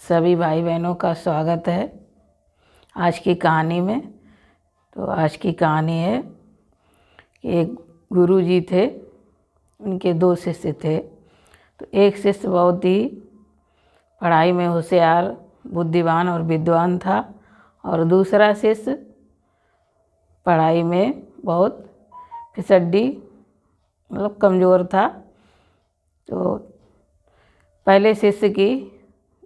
सभी भाई बहनों का स्वागत है आज की कहानी में। तो आज की कहानी है कि एक गुरुजी थे, उनके दो शिष्य थे। तो एक शिष्य बहुत ही पढ़ाई में होशियार, बुद्धिमान और विद्वान था, और दूसरा शिष्य पढ़ाई में बहुत फिसड्डी मतलब कमज़ोर था। तो पहले शिष्य की,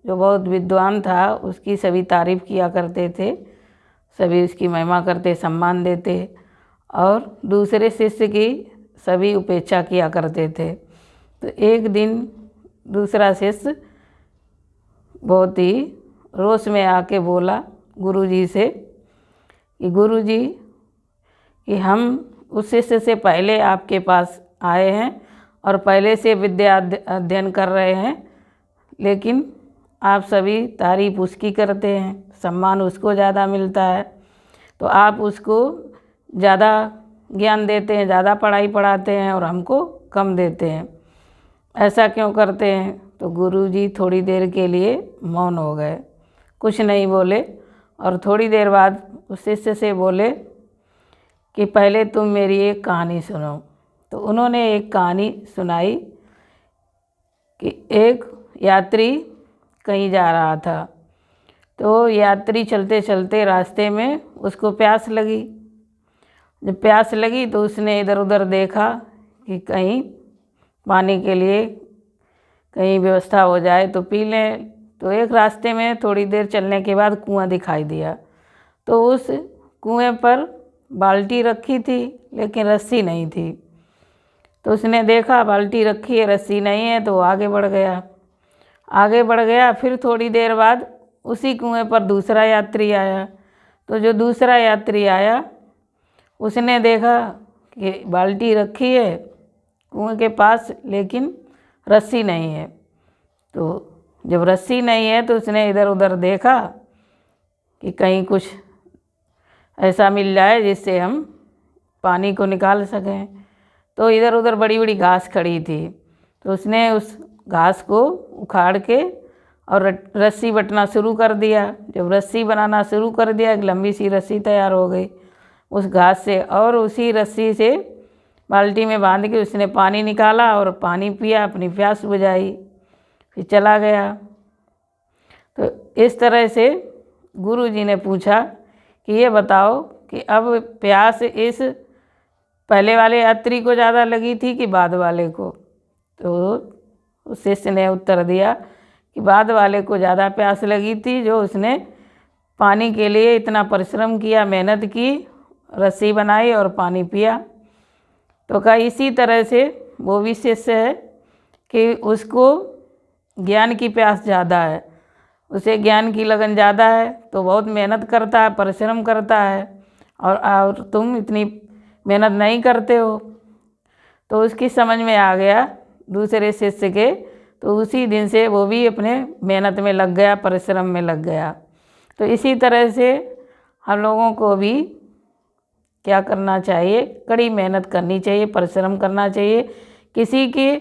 जो बहुत विद्वान था, उसकी सभी तारीफ़ किया करते थे, सभी उसकी महिमा करते, सम्मान देते, और दूसरे शिष्य की सभी उपेक्षा किया करते थे। तो एक दिन दूसरा शिष्य बहुत ही रोष में आके बोला गुरुजी से कि गुरुजी, कि हम उस शिष्य से पहले आपके पास आए हैं और पहले से विद्या अध्ययन कर रहे हैं, लेकिन आप सभी तारीफ़ उसकी करते हैं, सम्मान उसको ज़्यादा मिलता है, तो आप उसको ज़्यादा ज्ञान देते हैं, ज़्यादा पढ़ाई पढ़ाते हैं और हमको कम देते हैं। ऐसा क्यों करते हैं? तो गुरुजी थोड़ी देर के लिए मौन हो गए, कुछ नहीं बोले, और थोड़ी देर बाद उस शिष्य से बोले कि पहले तुम मेरी एक कहानी सुनो। तो उन्होंने एक कहानी सुनाई कि एक यात्री कहीं जा रहा था। तो यात्री चलते चलते रास्ते में उसको प्यास लगी। जब प्यास लगी तो उसने इधर उधर देखा कि कहीं पानी के लिए कहीं व्यवस्था हो जाए तो पी लें। तो एक रास्ते में थोड़ी देर चलने के बाद कुआं दिखाई दिया। तो उस कुएं पर बाल्टी रखी थी, लेकिन रस्सी नहीं थी। तो उसने देखा बाल्टी रखी है, रस्सी नहीं है, तो आगे बढ़ गया। फिर थोड़ी देर बाद उसी कुएं पर दूसरा यात्री आया। तो जो दूसरा यात्री आया उसने देखा कि बाल्टी रखी है कुएं के पास, लेकिन रस्सी नहीं है। तो जब रस्सी नहीं है तो उसने इधर उधर देखा कि कहीं कुछ ऐसा मिल जाए जिससे हम पानी को निकाल सकें। तो इधर उधर बड़ी बड़ी घास खड़ी थी, तो उसने उस घास को उखाड़ के और रस्सी बटना शुरू कर दिया। जब रस्सी बनाना शुरू कर दिया, एक लंबी सी रस्सी तैयार हो गई उस घास से, और उसी रस्सी से बाल्टी में बांध के उसने पानी निकाला और पानी पिया, अपनी प्यास बुझाई, फिर चला गया। तो इस तरह से गुरुजी ने पूछा कि ये बताओ कि अब प्यास इस पहले वाले यात्री को ज़्यादा लगी थी कि बाद वाले को? तो उस शिष्य ने उत्तर दिया कि बाद वाले को ज़्यादा प्यास लगी थी, जो उसने पानी के लिए इतना परिश्रम किया, मेहनत की, रस्सी बनाई और पानी पिया। तो कहा इसी तरह से वो भी शिष्य है कि उसको ज्ञान की प्यास ज़्यादा है, उसे ज्ञान की लगन ज़्यादा है, तो बहुत मेहनत करता है, परिश्रम करता है, और तुम इतनी मेहनत नहीं करते हो। तो उसकी समझ में आ गया दूसरे शिष्य के। तो उसी दिन से वो भी अपने मेहनत में लग गया, परिश्रम में लग गया। तो इसी तरह से हम लोगों को भी क्या करना चाहिए? कड़ी मेहनत करनी चाहिए, परिश्रम करना चाहिए। किसी की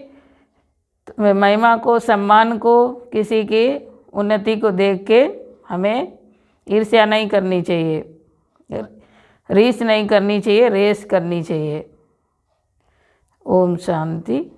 महिमा को, सम्मान को, किसी की उन्नति को देख के हमें ईर्ष्या नहीं करनी चाहिए, रीस नहीं करनी चाहिए, रेस करनी चाहिए। ओम शांति।